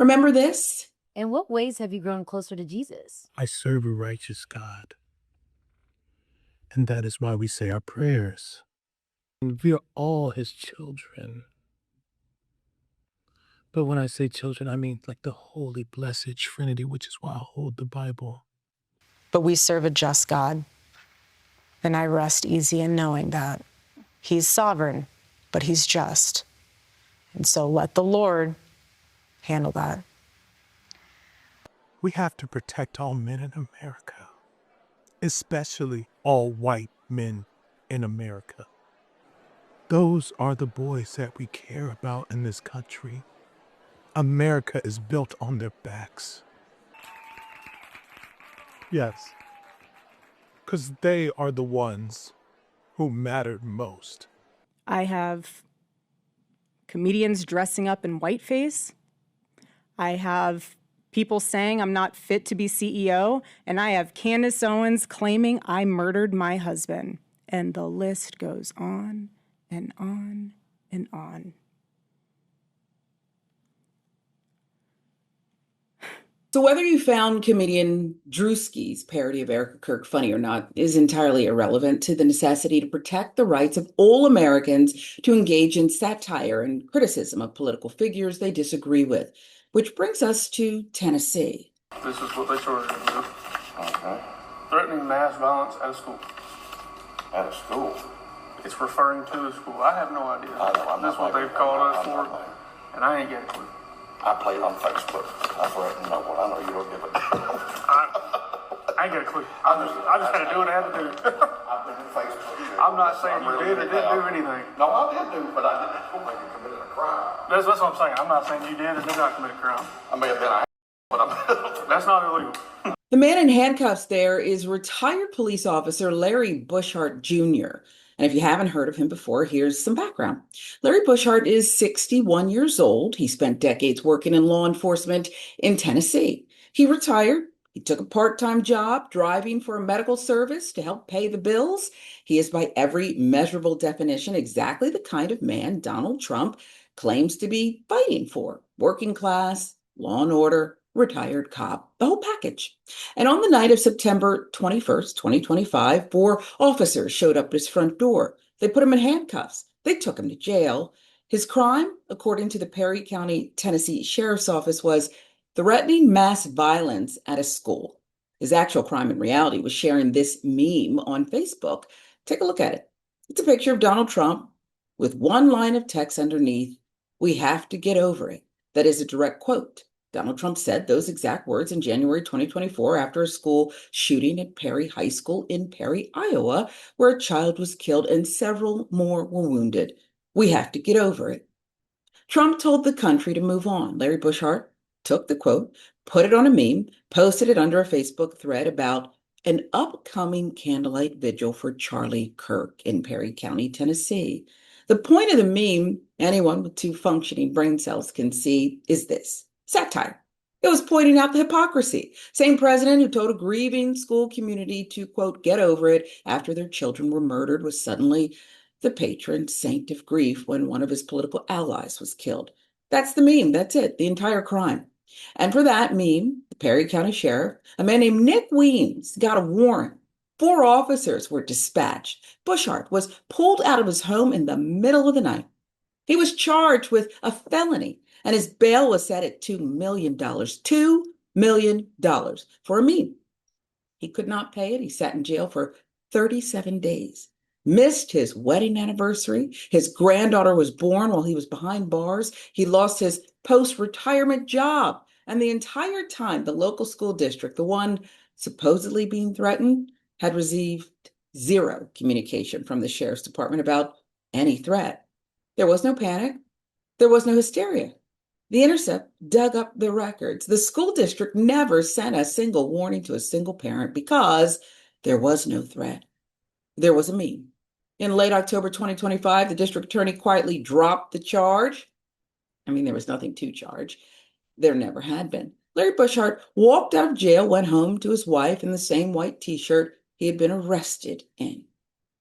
Remember this? In what ways have you grown closer to Jesus? I serve a righteous God, and that is why we say our prayers. And we are all his children. But when I say children, I mean like the holy, blessed Trinity, which is why I hold the Bible. But we serve a just God, and I rest easy in knowing that he's sovereign, but he's just. And so let the Lord handle that. We have to protect all men in America, especially all white men in America. Those are the boys that we care about in this country. America is built on their backs. Yes, because they are the ones who mattered most. I have comedians dressing up in whiteface. I have people saying I'm not fit to be CEO. And I have Candace Owens claiming I murdered my husband. And the list goes on and on and on. So whether you found comedian Drewski's parody of Erica Kirk funny or not is entirely irrelevant to the necessity to protect the rights of all Americans to engage in satire and criticism of political figures they disagree with, which brings us to Tennessee. This is what they charged me with. Okay. Threatening mass violence at a school. At a school? It's referring to a school. I have no idea. That's what they've called us for, and I ain't got a clue. I play it on Facebook. I threaten no one. I know you don't give a I ain't got a clue. I just had to do what I had to do. I've been in Facebook. I'm not saying you did or didn't do anything. No, I did do, but I didn't think you committed a crime. That's what I'm saying. I'm not saying you did or did not commit a crime. I may have been, but I'm. That's not illegal. The man in handcuffs there is retired police officer Larry Bushart Jr. And if you haven't heard of him before, here's some background. Larry Bushart is 61 years old. He spent decades working in law enforcement in Tennessee. He retired. He took a part-time job driving for a medical service to help pay the bills. He is, by every measurable definition, exactly the kind of man Donald Trump claims to be fighting for. Working class, law and order, retired cop, the whole package. And on the night of September 21st, 2025, 4 officers showed up at his front door. They put him in handcuffs. They took him to jail. His crime, according to the Perry County, Tennessee Sheriff's Office, was threatening mass violence at a school. His actual crime in reality was sharing this meme on Facebook. Take a look at it. It's a picture of Donald Trump with one line of text underneath, "We have to get over it." That is a direct quote. Donald Trump said those exact words in January 2024 after a school shooting at Perry High School in Perry, Iowa, where a child was killed and several more were wounded. We have to get over it. Trump told the country to move on. Larry Bushart took the quote, put it on a meme, posted it under a Facebook thread about an upcoming candlelight vigil for Charlie Kirk in Perry County, Tennessee. The point of the meme, anyone with 2 functioning brain cells can see, is this: satire. It was pointing out the hypocrisy. Same president who told a grieving school community to, quote, get over it after their children were murdered was suddenly the patron saint of grief when one of his political allies was killed. That's the meme. That's it. The entire crime. And for that meme, the Perry County Sheriff, a man named Nick Weems, got a warrant. 4 officers were dispatched. Bushart was pulled out of his home in the middle of the night. He was charged with a felony, and his bail was set at $2 million. $2 million for a meme. He could not pay it. He sat in jail for 37 days. Missed his wedding anniversary. His granddaughter was born while he was behind bars. He lost his post-retirement job. And the entire time, the local school district, the one supposedly being threatened, had received 0 communication from the sheriff's department about any threat. There was no panic. There was no hysteria. The Intercept dug up the records. The school district never sent a single warning to a single parent because there was no threat. There was a meme. In late October 2025, the district attorney quietly dropped the charge. I mean, there was nothing to charge. There never had been. Larry Bushart walked out of jail, went home to his wife in the same white t-shirt he had been arrested in.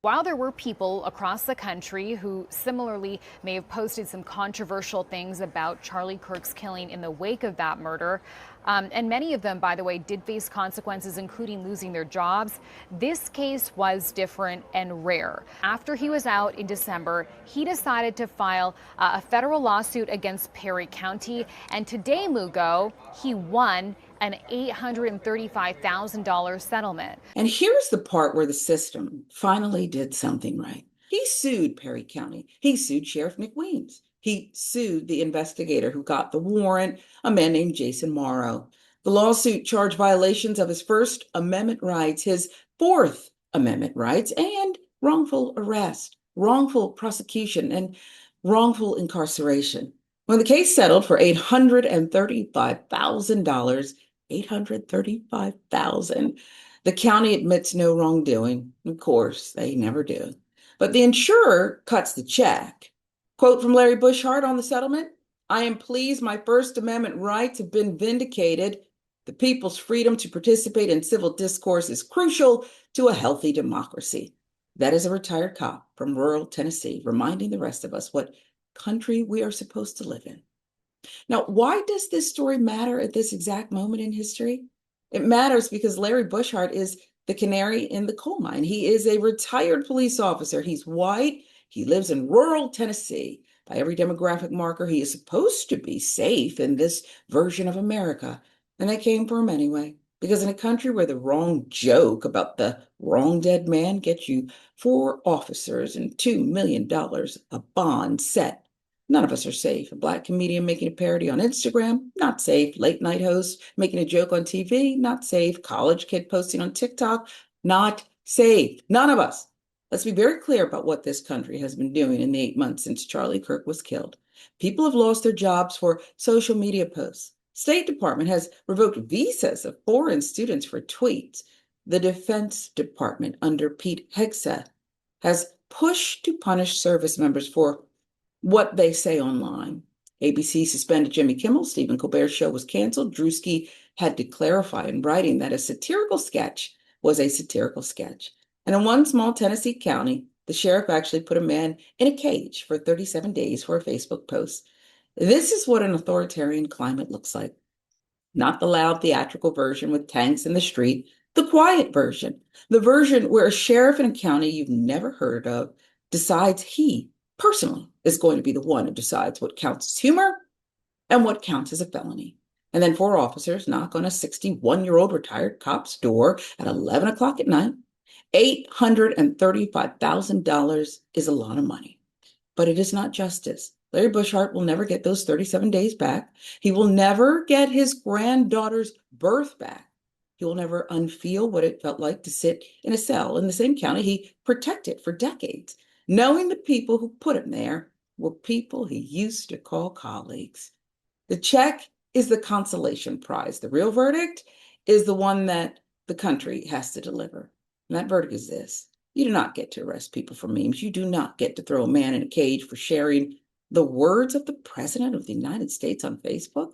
While there were people across the country who similarly may have posted some controversial things about Charlie Kirk's killing in the wake of that murder, and many of them, by the way, did face consequences, including losing their jobs, this case was different and rare. After he was out in December, he decided to file a federal lawsuit against Perry County, and today, Mugo, he won an $835,000 settlement. And here's the part where the system finally did something right. He sued Perry County. He sued Sheriff Nick Weems. He sued the investigator who got the warrant, a man named Jason Morrow. The lawsuit charged violations of his First Amendment rights, his Fourth Amendment rights, and wrongful arrest, wrongful prosecution, and wrongful incarceration. When the case settled for $835,000, 835,000. The county admits no wrongdoing. Of course, they never do. But the insurer cuts the check. Quote from Larry Bushart on the settlement: "I am pleased my First Amendment rights have been vindicated. The people's freedom to participate in civil discourse is crucial to a healthy democracy." That is a retired cop from rural Tennessee reminding the rest of us what country we are supposed to live in. Now, why does this story matter at this exact moment in history? It matters because Larry Bushart is the canary in the coal mine. He is a retired police officer. He's white. He lives in rural Tennessee. By every demographic marker, he is supposed to be safe in this version of America. And they came for him anyway. Because in a country where the wrong joke about the wrong dead man gets you 4 officers and $2 million, a bond set, none of us are safe. A Black comedian making a parody on Instagram, not safe. Late night host making a joke on TV, not safe. College kid posting on TikTok, not safe. None of us. Let's be very clear about what this country has been doing in the 8 months since Charlie Kirk was killed. People have lost their jobs for social media posts. State Department has revoked visas of foreign students for tweets. The Defense Department under Pete Hegseth has pushed to punish service members for what they say online. ABC suspended Jimmy Kimmel. Stephen Colbert's show was canceled. Drewski had to clarify in writing that a satirical sketch was a satirical sketch. And in one small Tennessee county, the sheriff actually put a man in a cage for 37 days for a Facebook post. This is what an authoritarian climate looks like. Not the loud theatrical version with tanks in the street, the quiet version, the version where a sheriff in a county you've never heard of decides he personally is going to be the one who decides what counts as humor and what counts as a felony. And then 4 officers knock on a 61-year-old retired cop's door at 11 o'clock at night. $835,000 is a lot of money, but it is not justice. Larry Bushart will never get those 37 days back. He will never get his granddaughter's birth back. He will never unfeel what it felt like to sit in a cell in the same county he protected for decades, knowing the people who put him there were people he used to call colleagues. The check is the consolation prize. The real verdict is the one that the country has to deliver. And that verdict is this: you do not get to arrest people for memes. You do not get to throw a man in a cage for sharing the words of the President of the United States on Facebook.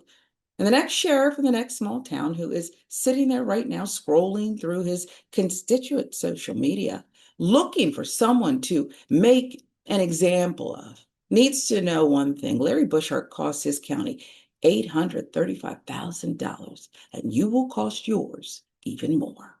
And the next sheriff in the next small town who is sitting there right now scrolling through his constituent social media, looking for someone to make an example of, needs to know one thing: Larry Bushart cost his county $835,000, and you will cost yours even more.